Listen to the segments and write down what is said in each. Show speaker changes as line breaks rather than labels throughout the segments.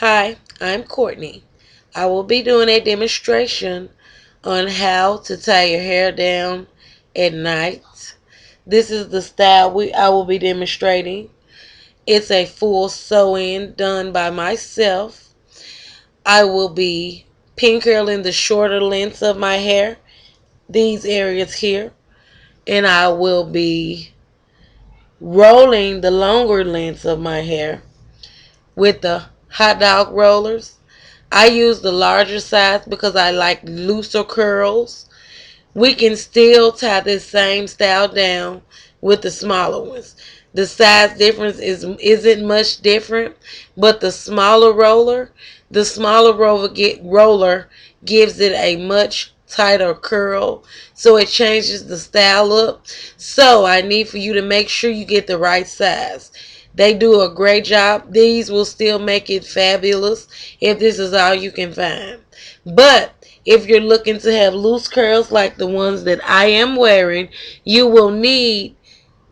Hi, I'm Courtney. I will be doing a demonstration on how to tie your hair down at night. This is the style I will be demonstrating. It's a full sew-in done by myself. I will be pin curling the shorter lengths of my hair, these areas here, and I will be rolling the longer lengths of my hair with the hot dog rollers. I use the larger size because I like looser curls. We can still tie this same style down with the smaller ones. The size difference isn't much different, but the smaller roller gives it a much tighter curl, so it changes the style up. So I need for you to make sure you get the right size. They do a great job. These will still make it fabulous if this is all you can find. But if you're looking to have loose curls like the ones that I am wearing, you will need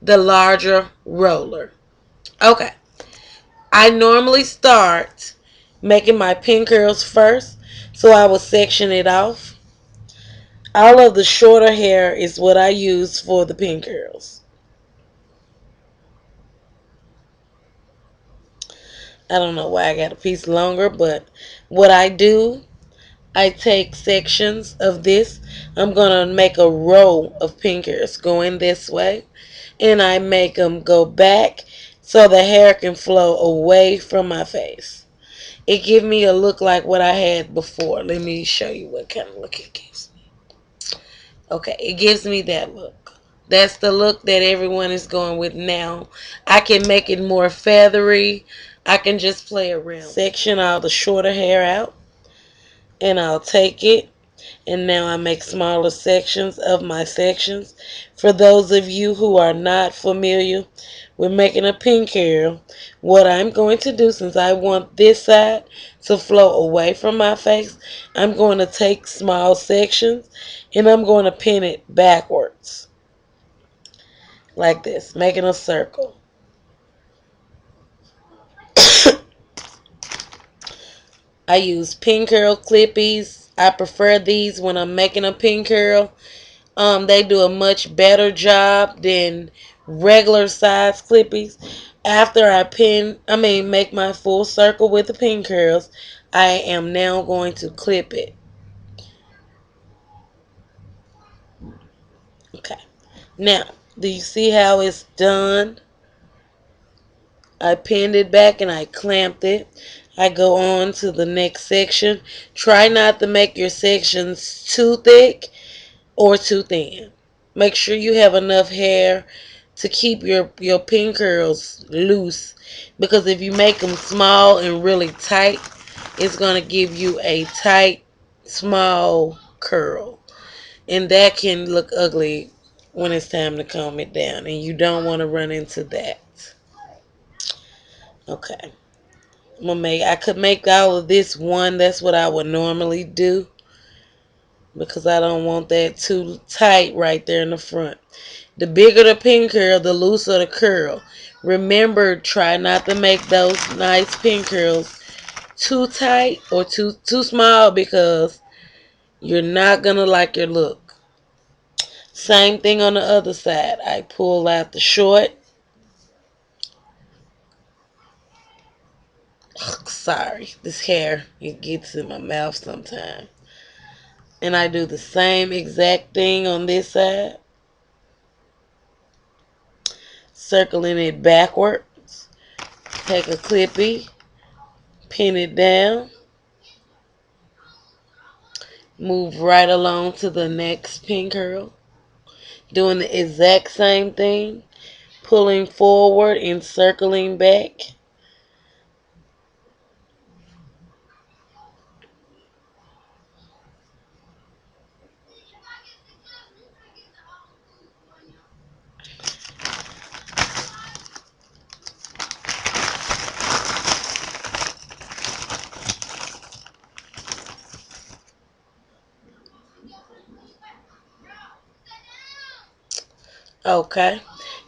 the larger roller. Okay. I normally start making my pin curls first, so I will section it off. All of the shorter hair is what I use for the pin curls. I don't know why I got a piece longer, but what I do, I take sections of this. I'm going to make a row of pin curls going this way, and I make them go back so the hair can flow away from my face. It gives me a look like what I had before. Let me show you what kind of look it gives me. Okay, it gives me that look. That's the look that everyone is going with now. I can make it more feathery. I can just play around. Section all the shorter hair out, and I'll take it, and now I make smaller sections of my sections. For those of you who are not familiar with making a pin curl, what I'm going to do, since I want this side to flow away from my face, I'm going to take small sections and I'm going to pin it backwards like this, making a circle. I use pin curl clippies. I prefer these when I'm making a pin curl. They do a much better job than regular size clippies. After make my full circle with the pin curls, I am now going to clip it. Okay. Now, do you see how it's done? I pinned it back and I clamped it. I go on to the next section. Try not to make your sections too thick or too thin. Make sure you have enough hair to keep your pin curls loose, because if you make them small and really tight, it's going to give you a tight, small curl. And that can look ugly when it's time to comb it down, and you don't want to run into that. Okay. I could make all of this one. That's what I would normally do, because I don't want that too tight right there in the front. The bigger the pin curl, the looser the curl. Remember, try not to make those nice pin curls too tight or too small, because you're not going to like your look. Same thing on the other side. I pull out the short. Sorry, this hair, it gets in my mouth sometimes. And I do the same exact thing on this side. Circling it backwards. Take a clippy, pin it down, move right along to the next pin curl, doing the exact same thing, pulling forward and circling back. Okay,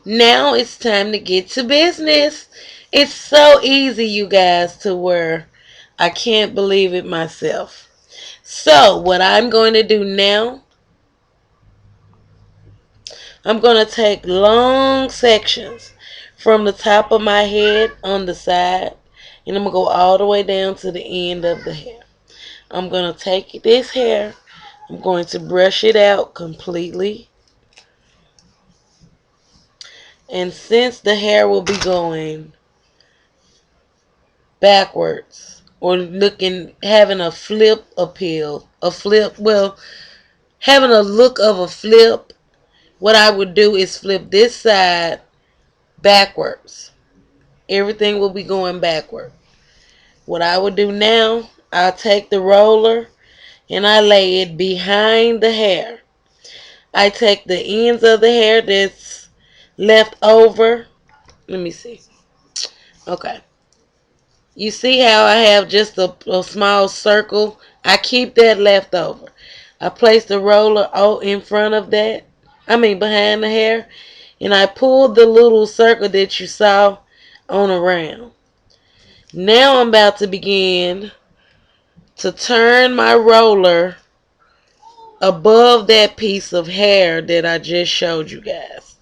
now it's time to get to business. It's so easy, you guys, to wear. I can't believe it myself. So what I'm going to do now, I'm going to take long sections from the top of my head on the side, and I'm going to go all the way down to the end of the hair. I'm going to take this hair, I'm going to brush it out completely. And since the hair will be going backwards or looking, having a flip appeal, having a look of a flip, what I would do is flip this side backwards. Everything will be going backward. What I would do now, I'll take the roller and I lay it behind the hair. I take the ends of the hair that's left over. Let me see. Okay. You see how I have just a small circle? I keep that left over. I place the roller in front of that. Behind the hair. And I pull the little circle that you saw on around. Now I'm about to begin to turn my roller above that piece of hair that I just showed you guys.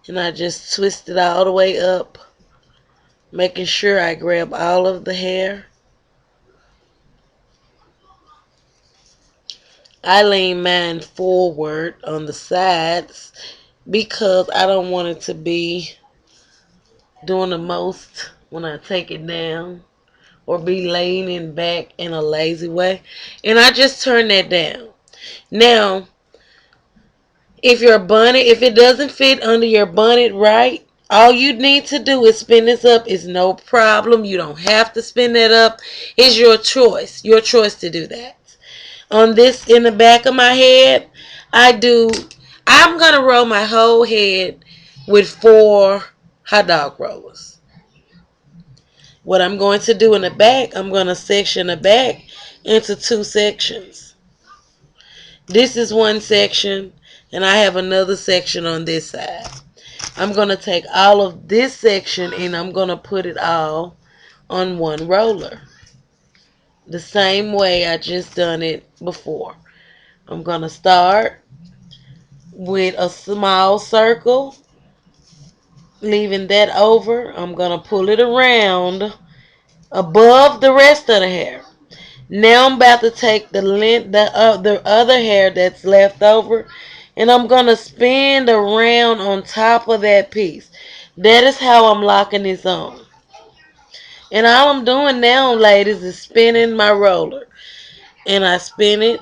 And I just twist it all the way up, making sure I grab all of the hair. I lean mine forward on the sides because I don't want it to be doing the most when I take it down or be leaning back in a lazy way. And I just turn that down. Now, if it doesn't fit under your bonnet right, all you need to do is spin this up. It's no problem. You don't have to spin that up. It's your choice. Your choice to do that. On this, in the back of my head, I'm going to roll my whole head with 4 hot dog rollers. What I'm going to do in the back, I'm going to section the back into 2 sections. This is one section, and I have another section on this side. I'm going to take all of this section and I'm going to put it all on one roller. The same way I just done it before. I'm going to start with a small circle, leaving that over. I'm going to pull it around above the rest of the hair. Now I'm about to take the other hair that's left over, and I'm going to spin around on top of that piece. That is how I'm locking this on. And all I'm doing now, ladies, is spinning my roller. And I spin it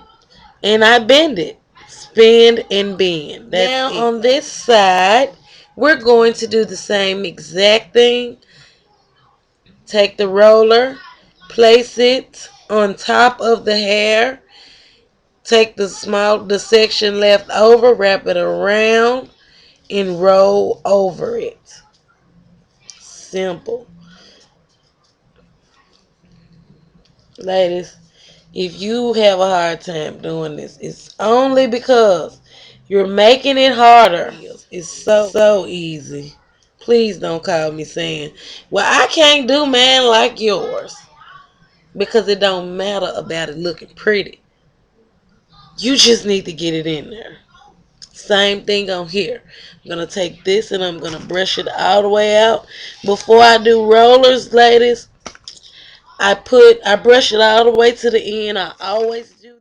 and I bend it. Spin and bend. Now on this side, we're going to do the same exact thing. Take the roller, place it on top of the hair. Take the section left over, wrap it around, and roll over it. Simple. Ladies, if you have a hard time doing this, it's only because you're making it harder. It's so easy. Please don't call me saying, well, I can't do man like yours. Because it don't matter about it looking pretty. You just need to get it in there. Same thing on here. I'm going to take this and I'm going to brush it all the way out. Before I do rollers, ladies, I brush it all the way to the end. I always do.